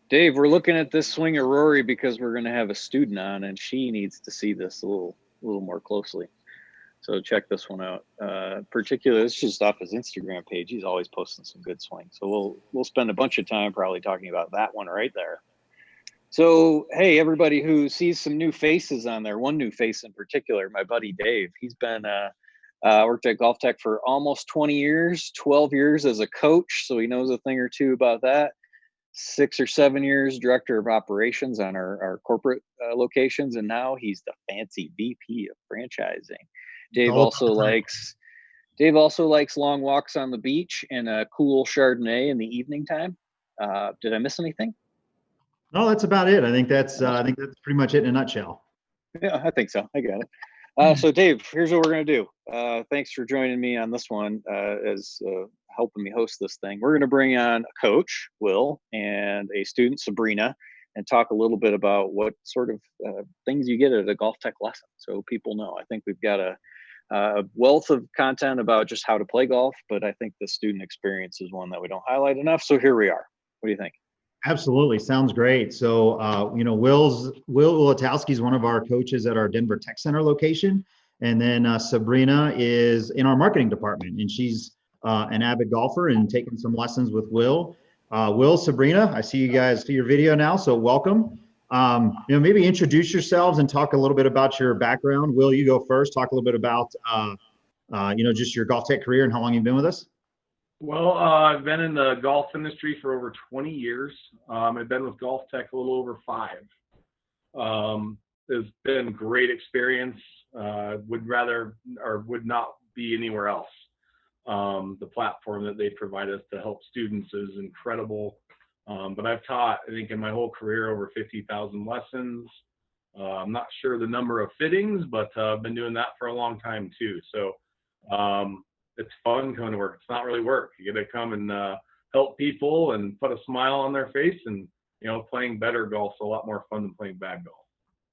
Dave, we're looking at this swing of Rory because we're going to have a student on, and she needs to see this a little more closely. So check this one out. Particularly, it's just off his Instagram page. He's always posting some good swings. So we'll spend a bunch of time probably talking about that one right there. So hey, everybody who sees some new faces on there, one new face in particular, my buddy Dave. He's been worked at GolfTec for almost 20 years, 12 years as a coach, so he knows a thing or two about that. 6 or 7 years director of operations on our corporate locations, and now he's the fancy VP of franchising. It's Dave all also about time. likes Dave also likes long walks on the beach and a cool Chardonnay in the evening time. Did I miss anything? No, that's about it. I think that's pretty much it in a nutshell. Yeah, I think so. I got it. So Dave, here's what we're gonna do. Thanks for joining me on this one as helping me host this thing. We're gonna bring on a coach, Will, and a student, Sabrina, and talk a little bit about what sort of things you get at a golf tech lesson, so people know. I think we've got a wealth of content about just how to play golf, but I think the student experience is one that we don't highlight enough. So here we are. What do you think? Absolutely, sounds great. So, Will Wojciechowski is one of our coaches at our Denver Tech Center location, and then Sabrina is in our marketing department, and she's an avid golfer and taking some lessons with Will. Will, Sabrina, I see you guys see your video now, so welcome. Maybe introduce yourselves and talk a little bit about your background. Will, you go first. Talk a little bit about just your golf tech career and how long you've been with us. Well, I've been in the golf industry for over 20 years. I've been with GolfTec a little over 5. It's been a great experience. Would rather or would not be anywhere else. The platform that they provide us to help students is incredible. But I've taught, I think, in my whole career over 50,000 lessons. I'm not sure the number of fittings, but I've been doing that for a long time too. So it's fun coming to work. It's not really work. You get to come and help people and put a smile on their face, and playing better golf's a lot more fun than playing bad golf.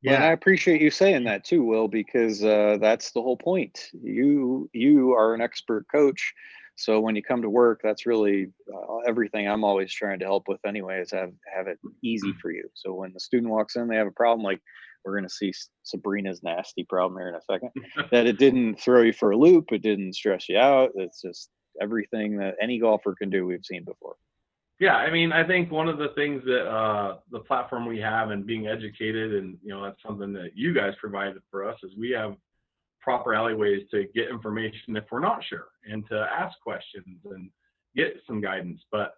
Yeah, and I appreciate you saying that too, Will, because that's the whole point. You are an expert coach, so when you come to work, that's really everything I'm always trying to help with anyway, is have it easy for you. So when the student walks in, they have a problem, like we're going to see Sabrina's nasty problem here in a second, that it didn't throw you for a loop, it didn't stress you out. It's just everything that any golfer can do, we've seen before. Yeah, I mean, I think one of the things that the platform we have and being educated, and that's something that you guys provided for us, is we have proper alleyways to get information if we're not sure, and to ask questions and get some guidance. But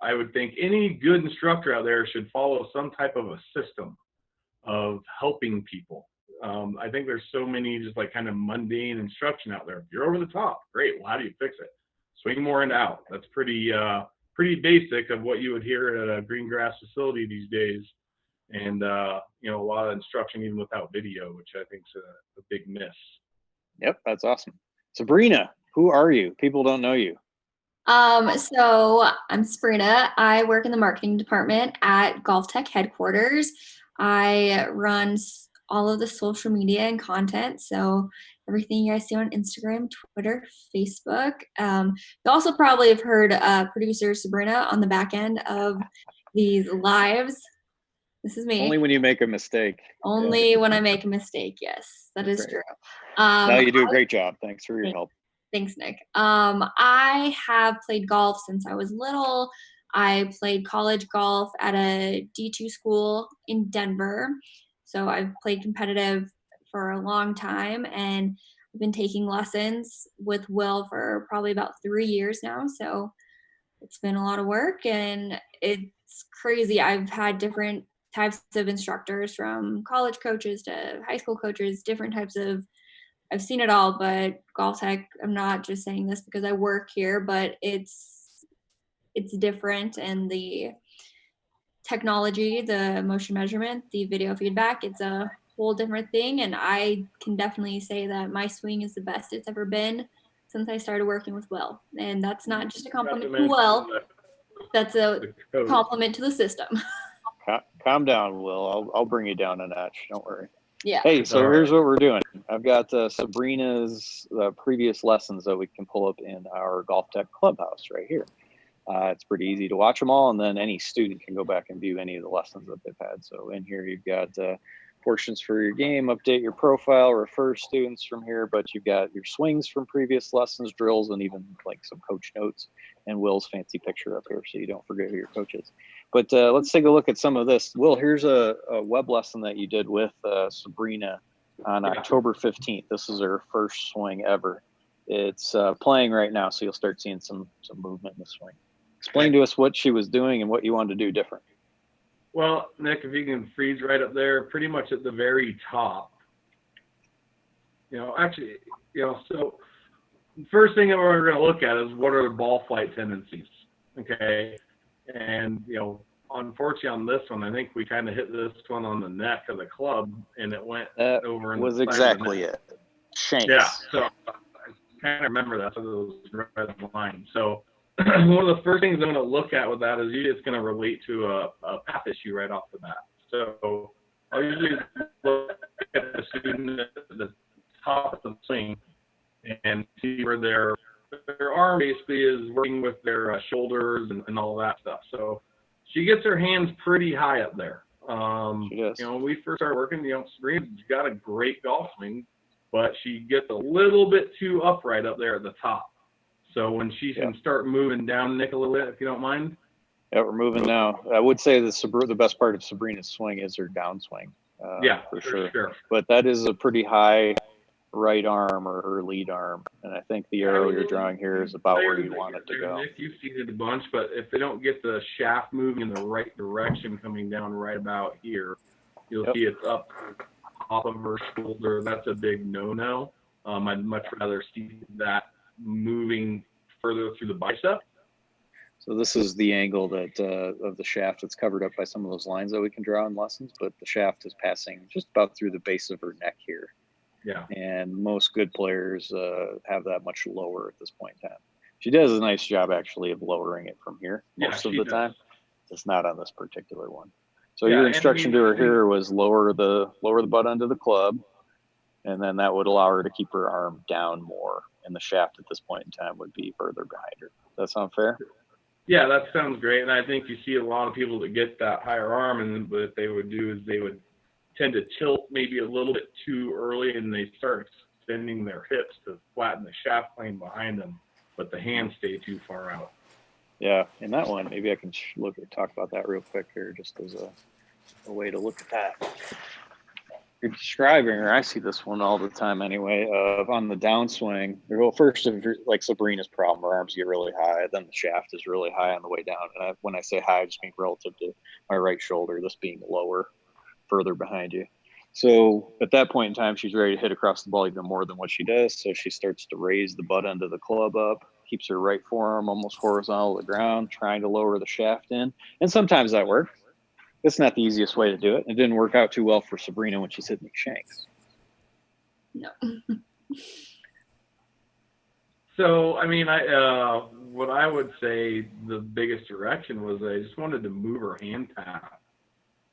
I would think any good instructor out there should follow some type of a system of helping people. I think there's so many just like kind of mundane instruction out there. If you're over the top, great. Well, how do you fix it? Swing more and out. That's pretty basic of what you would hear at a green grass facility these days. And a lot of instruction even without video, which I think is a big miss. Yep, that's awesome. Sabrina, who are you? People don't know you. So I'm Sabrina. I work in the marketing department at GolfTec headquarters. I run all of the social media and content. So everything you guys see on Instagram, Twitter, Facebook. You also probably have heard producer Sabrina on the back end of these lives. This is me. Only when you make a mistake. Only when I make a mistake. Yes, that is true. No, you do a great job. Thanks for your help. Thanks, Nick. I have played golf since I was little. I played college golf at a D2 school in Denver. So I've played competitive for a long time, and I've been taking lessons with Will for probably about 3 years now. So it's been a lot of work, and it's crazy. I've had different types of instructors, from college coaches to high school coaches, different types of, I've seen it all. But GolfTec, I'm not just saying this because I work here, but it's different, and the technology, the motion measurement, the video feedback, it's a whole different thing. And I can definitely say that my swing is the best it's ever been since I started working with Will. And that's not just a compliment to Will, that's a compliment to the system. Calm down, Will. I'll bring you down a notch. Don't worry. Yeah. Hey, so here's what we're doing. I've got Sabrina's previous lessons that we can pull up in our GolfTec clubhouse right here. It's pretty easy to watch them all, and then any student can go back and view any of the lessons that they've had. So in here, you've got portions for your game, update your profile, refer students from here, but you've got your swings from previous lessons, drills, and even like some coach notes and Will's fancy picture up here so you don't forget who your coach is. But let's take a look at some of this. Will, here's a web lesson that you did with Sabrina on October 15th. This is her first swing ever. It's playing right now, so you'll start seeing some movement in the swing. Explain to us what she was doing and what you wanted to do different. Well, Nick, if you can freeze right up there, pretty much at the very top. Actually, so the first thing that we're going to look at is what are the ball flight tendencies, okay? And, unfortunately on this one, I think we kind of hit this one on the neck of the club, and it went over. That was exactly it. Shanks. Yeah, so I kind of remember that, so those red lines. So one of the first things I'm going to look at with that is it's going to relate to a path issue right off the bat. So I'll usually look at the student at the top of the swing and see where their arm basically is working with their shoulders and all that stuff. So she gets her hands pretty high up there. When we first started working, Sabrina's got a great golf swing, but she gets a little bit too upright up there at the top. So when she can start moving down, Nick, a little bit, if you don't mind. Yeah, we're moving now. I would say the best part of Sabrina's swing is her downswing. For sure. But that is a pretty high right arm or her lead arm. And I think the arrow you're drawing here is about where you want it to go. Nick, you've seen it a bunch, but if they don't get the shaft moving in the right direction coming down right about here, you'll see it's up off of her shoulder. That's a big no-no. I'd much rather see that moving further through the bicep. So this is the angle that of the shaft that's covered up by some of those lines that we can draw in lessons, but the shaft is passing just about through the base of her neck here. Yeah. And most good players have that much lower at this point in time. She does a nice job actually of lowering it from here most of the time. It's not on this particular one. So your instruction to her here was lower the butt end of the club, and then that would allow her to keep her arm down more, and the shaft at this point in time would be further behind her. Does that sound fair? Yeah, that sounds great. And I think you see a lot of people that get that higher arm, and what they would do is they would tend to tilt maybe a little bit too early, and they start extending their hips to flatten the shaft plane behind them, but the hands stay too far out. Yeah, in that one, maybe I can talk about that real quick here, just as a way to look at that. You're describing, or I see this one all the time anyway, on the downswing. Well, first, if you're like Sabrina's problem, her arms get really high, then the shaft is really high on the way down. And when I say high, I just mean relative to my right shoulder, this being lower, further behind you. So at that point in time, she's ready to hit across the ball even more than what she does. So she starts to raise the butt end of the club up, keeps her right forearm almost horizontal to the ground, trying to lower the shaft in. And sometimes that works. It's not the easiest way to do it. It didn't work out too well for Sabrina when she's hitting the shanks. No. So, I mean, what I would say the biggest direction was I just wanted to move her hand path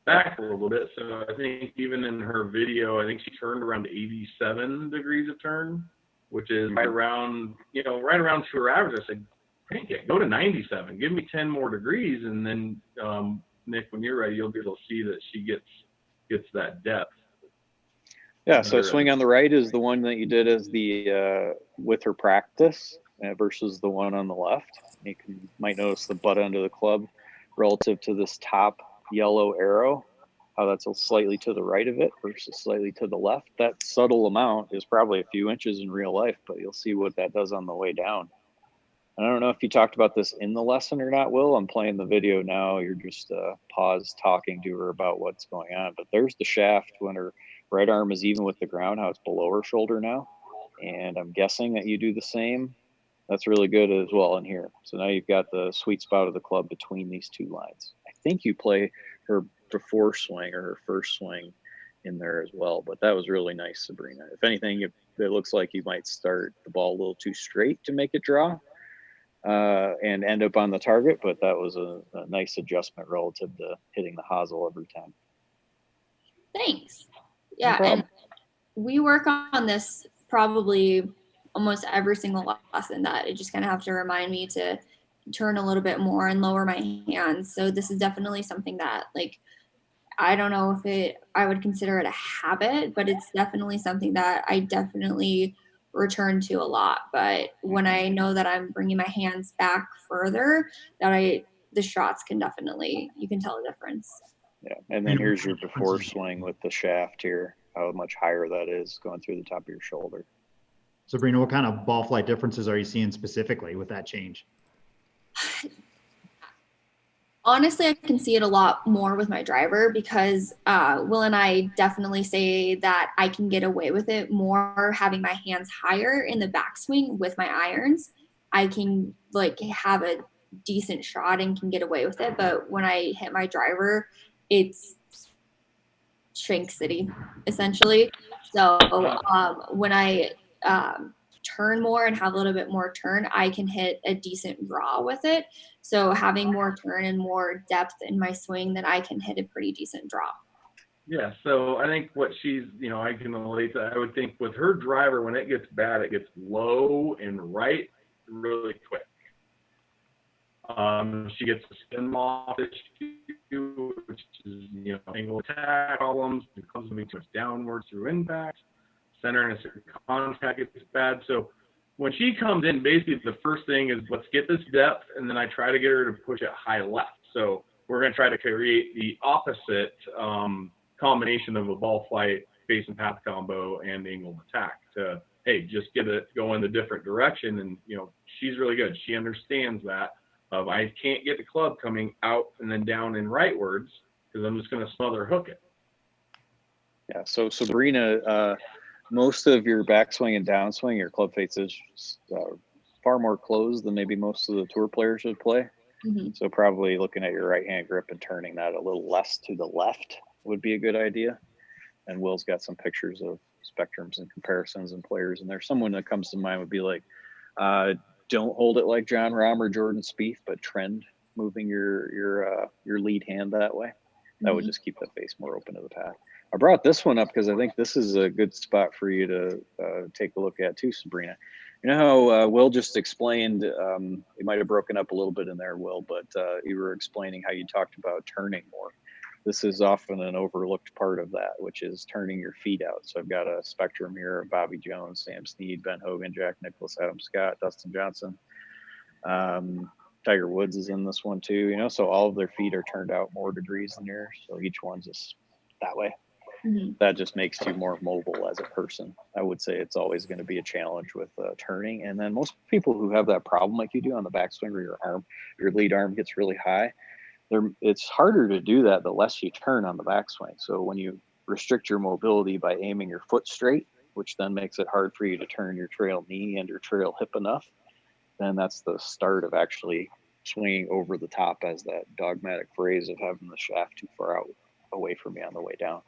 back a little bit. So I think even in her video, I think she turned around 87 degrees of turn, which is right around to her average. I said, hey, go to 97. Give me 10 more degrees, and then Nick, when you're ready, you'll be able to see that she gets that depth. Yeah, so swing on the right is the one that you did as the with her practice versus the one on the left. You might notice the butt end of the club relative to this top yellow arrow, how that's slightly to the right of it versus slightly to the left. That subtle amount is probably a few inches in real life, but you'll see what that does on the way down. I don't know if you talked about this in the lesson or not, Will. I'm playing the video now. You're just pause talking to her about what's going on. But there's the shaft when her right arm is even with the ground, how it's below her shoulder now. And I'm guessing that you do the same. That's really good as well in here. So now you've got the sweet spot of the club between these two lines. I think you play her before swing or her first swing in there as well. But that was really nice, Sabrina. If anything, it looks like you might start the ball a little too straight to make it draw. And end up on the target, but that was a nice adjustment relative to hitting the hosel every time. Thanks. Yeah, and we work on this probably almost every single lesson, that it just kind of have to remind me to turn a little bit more and lower my hands. So this is definitely something that, like, I don't know if I would consider it a habit, but it's definitely something that I definitely return to a lot. But when I know that I'm bringing my hands back further, the shots can definitely, you can tell a difference. Yeah, and then here's your before swing with the shaft here, how much higher that is going through the top of your shoulder. Sabrina, what kind of ball flight differences are you seeing specifically with that change? Honestly, I can see it a lot more with my driver because Will and I definitely say that I can get away with it more having my hands higher in the backswing with my irons. I can like have a decent shot and can get away with it. But when I hit my driver, it's shank city essentially. So when I turn more and have a little bit more turn, I can hit a decent draw with it. So having more turn and more depth in my swing, then I can hit a pretty decent draw. Yeah, so I think what she's, I can relate to, I would think with her driver, when it gets bad, it gets low and right really quick. She gets a spin off issue, which is, angle attack problems, it comes moving too much downward through impact, center and a certain contact gets bad. So when she comes in, basically the first thing is let's get this depth, and then I try to get her to push it high left. So we're going to try to create the opposite combination of a ball flight, face and path combo, and angle attack to, hey, just get it going the different direction. And, she's really good. She understands that. I can't get the club coming out and then down and rightwards because I'm just going to smother hook it. Yeah. So Sabrina, most of your backswing and downswing, your club face is far more closed than maybe most of the tour players would play. Mm-hmm. So probably looking at your right hand grip and turning that a little less to the left would be a good idea. And Will's got some pictures of spectrums and comparisons and players. And there's someone that comes to mind would be like, don't hold it like John Rahm or Jordan Spieth, but trend moving your lead hand that way. That would just keep the face more open to the path. I brought this one up because I think this is a good spot for you to take a look at too, Sabrina. You know how Will just explained, it might have broken up a little bit in there, Will, but you were explaining how you talked about turning more. This is often an overlooked part of that, which is turning your feet out. So I've got a spectrum here of Bobby Jones, Sam Snead, Ben Hogan, Jack Nicklaus, Adam Scott, Dustin Johnson. Tiger Woods is in this one too, so all of their feet are turned out more degrees than yours. So each one's just that way. Mm-hmm. That just makes you more mobile as a person. I would say it's always going to be a challenge with turning. And then most people who have that problem like you do on the backswing where your lead arm gets really high, it's harder to do that the less you turn on the backswing. So when you restrict your mobility by aiming your foot straight, which then makes it hard for you to turn your trail knee and your trail hip enough, then that's the start of actually swinging over the top, as that dogmatic phrase of having the shaft too far out away from me on the way down.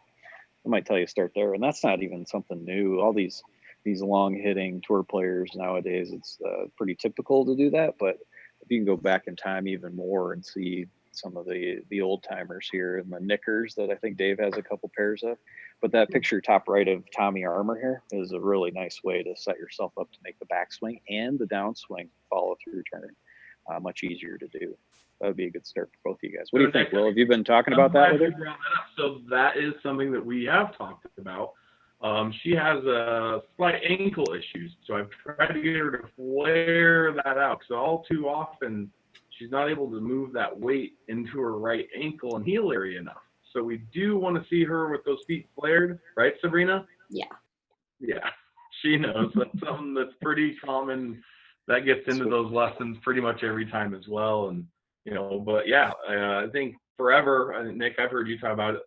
I might tell you start there. And that's not even something new. All these long hitting tour players nowadays, it's pretty typical to do that. But if you can go back in time even more and see some of the old timers here and the knickers that I think Dave has a couple pairs of. But that picture top right of Tommy Armour here is a really nice way to set yourself up to make the backswing and the downswing follow through turn much easier to do. That would be a good start for both of you guys. What do you think, Will? Have you been talking about that with her? So that is something that we have talked about. She has slight ankle issues, so I've tried to get her to flare that out. So all too often, she's not able to move that weight into her right ankle and heel area enough. So we do want to see her with those feet flared, right, Sabrina? Yeah. Yeah, she knows. That's something that's pretty common. That gets into those lessons pretty much every time as well. And, but yeah, I think forever, Nick, I've heard you talk about it,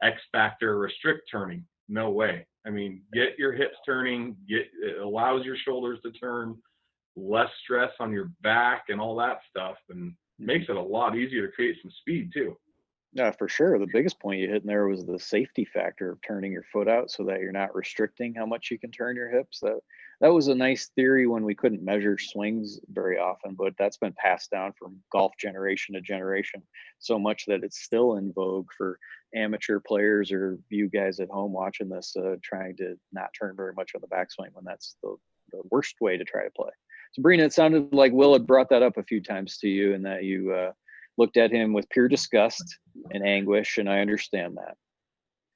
X factor restrict turning. No way. I mean, get your hips turning, it allows your shoulders to turn, less stress on your back and all that stuff, and makes it a lot easier to create some speed too. Yeah, for sure. The biggest point you hit in there was the safety factor of turning your foot out so that you're not restricting how much you can turn your hips. That was a nice theory when we couldn't measure swings very often, but that's been passed down from golf generation to generation so much that it's still in vogue for amateur players or you guys at home watching this, trying to not turn very much on the backswing when that's the worst way to try to play. Sabrina, it sounded like Will had brought that up a few times to you, and that you looked at him with pure disgust and anguish, and I understand that.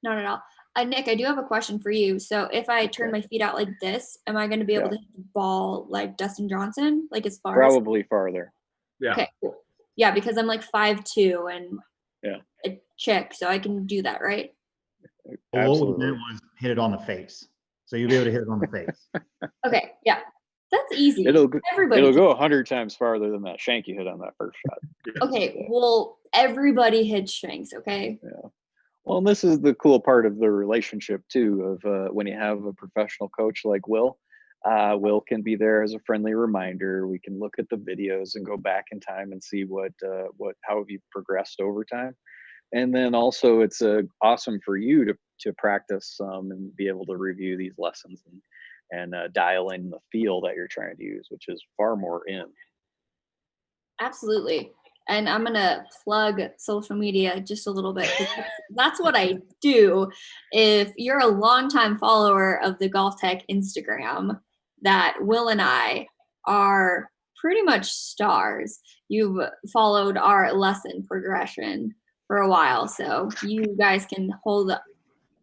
Not at all. Nick, I do have a question for you. So if I turn my feet out like this, am I going to be able to hit the ball like Dustin Johnson, like as far Probably farther. Yeah. Okay, cool. Yeah, because I'm like 5'2" and a chick, so I can do that, right? Absolutely. What we meant was hit it on the face. So you'll be able to hit it on the face. Okay, yeah. That's easy. It'll Everybody go 100 times farther than that shank you hit on that first shot. Okay, well, everybody hits shanks, okay? Yeah. Well, and this is the cool part of the relationship too, of when you have a professional coach like Will. Will can be there as a friendly reminder. We can look at the videos and go back in time and see how have you progressed over time. And then also it's awesome for you to practice some and be able to review these lessons and dial in the feel that you're trying to use, which is far more in. Absolutely. And I'm going to plug social media just a little bit. That's what I do. If you're a longtime follower of the GOLFTEC Instagram, that Will and I are pretty much stars. You've followed our lesson progression for a while, so you guys can hold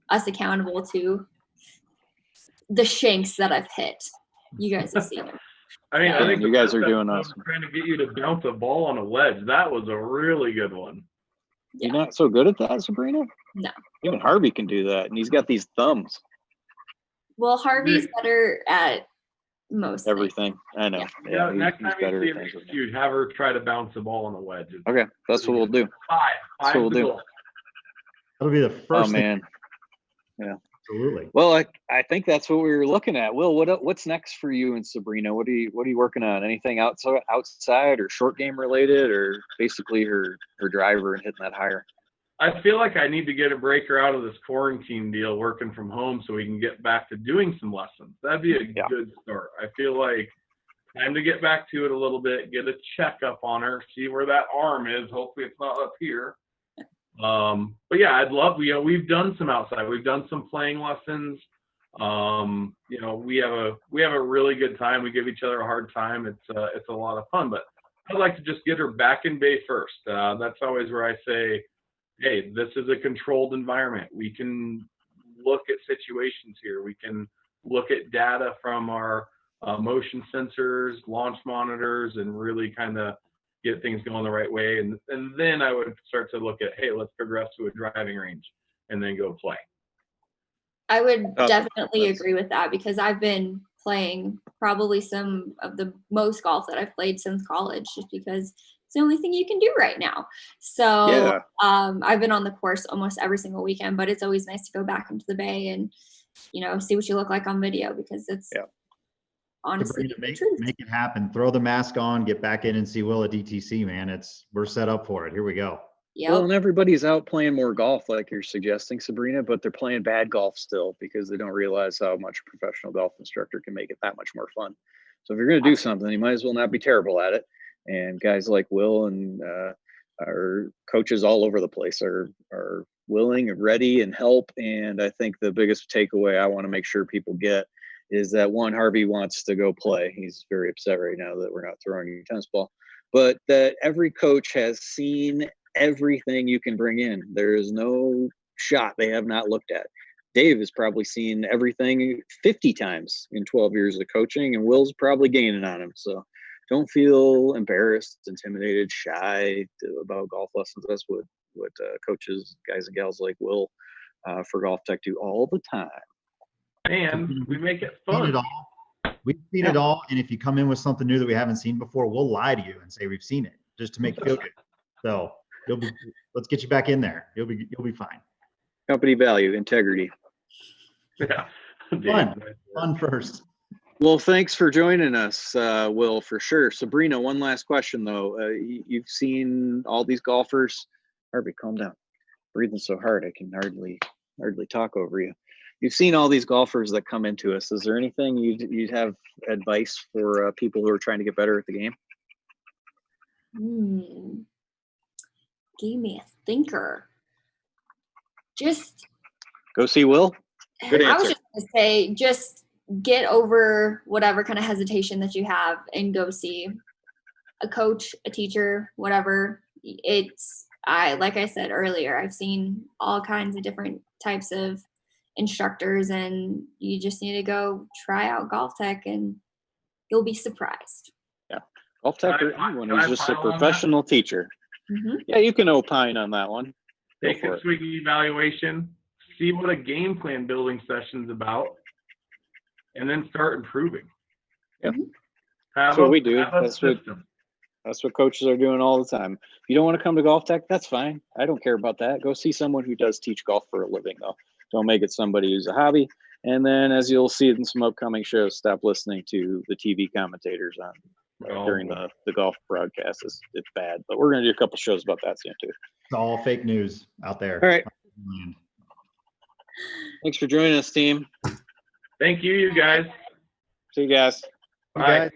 us accountable to the shanks that I've hit. You guys have seen them. I mean, I think you guys are doing awesome. awesome. Trying to get you to bounce a ball on a wedge. That was a really good one. Yeah. You're not so good at that, Sabrina? No. Even Harvey can do that, and he's got these thumbs. Well, Harvey's better at most everything. I know. Yeah, next time you see her, you'd have her try to bounce the ball on a wedge. Okay, that's what we'll do. That's what we'll do. That'll be the first. Oh man. Yeah. Absolutely. Well, I think that's what we were looking at. Will, what's next for you and Sabrina? What are you working on? Anything outside or short game related, or basically her driver and hitting that higher? I feel like I need to get a breaker out of this quarantine deal, working from home, so we can get back to doing some lessons. That'd be a good start. I feel like time to get back to it a little bit, get a checkup on her, see where that arm is. Hopefully it's not up here. But yeah, I'd love, we've done some outside. We've done some playing lessons. We have a really good time. We give each other a hard time. It's a lot of fun, but I'd like to just get her back in bay first. That's always where I say, hey, this is a controlled environment. We can look at situations here. We can look at data from our motion sensors, launch monitors, and really kind of get things going the right way. And then I would start to look at, hey, let's progress to a driving range and then go play. I would definitely agree with that, because I've been playing probably some of the most golf that I've played since college, just because it's the only thing you can do right now. So I've been on the course almost every single weekend, but it's always nice to go back into the bay and, see what you look like on video, because it's honestly make it happen. Throw the mask on, get back in and see Will at DTC, man. We're set up for it. Here we go. Yep. Well, and everybody's out playing more golf like you're suggesting, Sabrina, but they're playing bad golf still because they don't realize how much a professional golf instructor can make it that much more fun. So if you're going to do something, you might as well not be terrible at it. And guys like Will and our coaches all over the place are willing and ready and help. And I think the biggest takeaway I want to make sure people get is that, one, Harvey wants to go play. He's very upset right now that we're not throwing you a tennis ball, but that every coach has seen everything you can bring in. There is no shot they have not looked at. Dave has probably seen everything 50 times in 12 years of coaching, and Will's probably gaining on him. So don't feel embarrassed, intimidated, shy about golf lessons. That's what coaches, guys and gals like Will for GOLFTEC do all the time. And we make it fun. We've seen it all. And if you come in with something new that we haven't seen before, we'll lie to you and say we've seen it just to make you feel good. So let's get you back in there. You'll be fine. Company value, integrity. Yeah. Fun first. Well, thanks for joining us, Will, for sure. Sabrina, one last question though. You've seen all these golfers. Harvey, calm down. Breathing so hard I can hardly talk over you. You've seen all these golfers that come into us. Is there anything you'd have advice for people who are trying to get better at the game? Give me a thinker. Just go see Will. Good answer. I was just going to say, just get over whatever kind of hesitation that you have and go see a coach, a teacher, whatever. Like I said earlier, I've seen all kinds of different types of instructors, and you just need to go try out GOLFTEC and you'll be surprised. Yeah. GOLFTEC or anyone who's just a pile on professional teacher. Mm-hmm. Yeah, you can opine on that one. Take a swing evaluation, see what a game plan building session's about, and then start improving. Yep. Mm-hmm. That's what we do. That's what coaches are doing all the time. If you don't want to come to GOLFTEC, that's fine. I don't care about that. Go see someone who does teach golf for a living, though. Don't make it somebody who's a hobby. And then, as you'll see in some upcoming shows, stop listening to the TV commentators on during the golf broadcast. It's bad, but we're going to do a couple shows about that soon too. It's all fake news out there. All right. Thanks for joining us, team. Thank you, you guys. See you guys. Bye.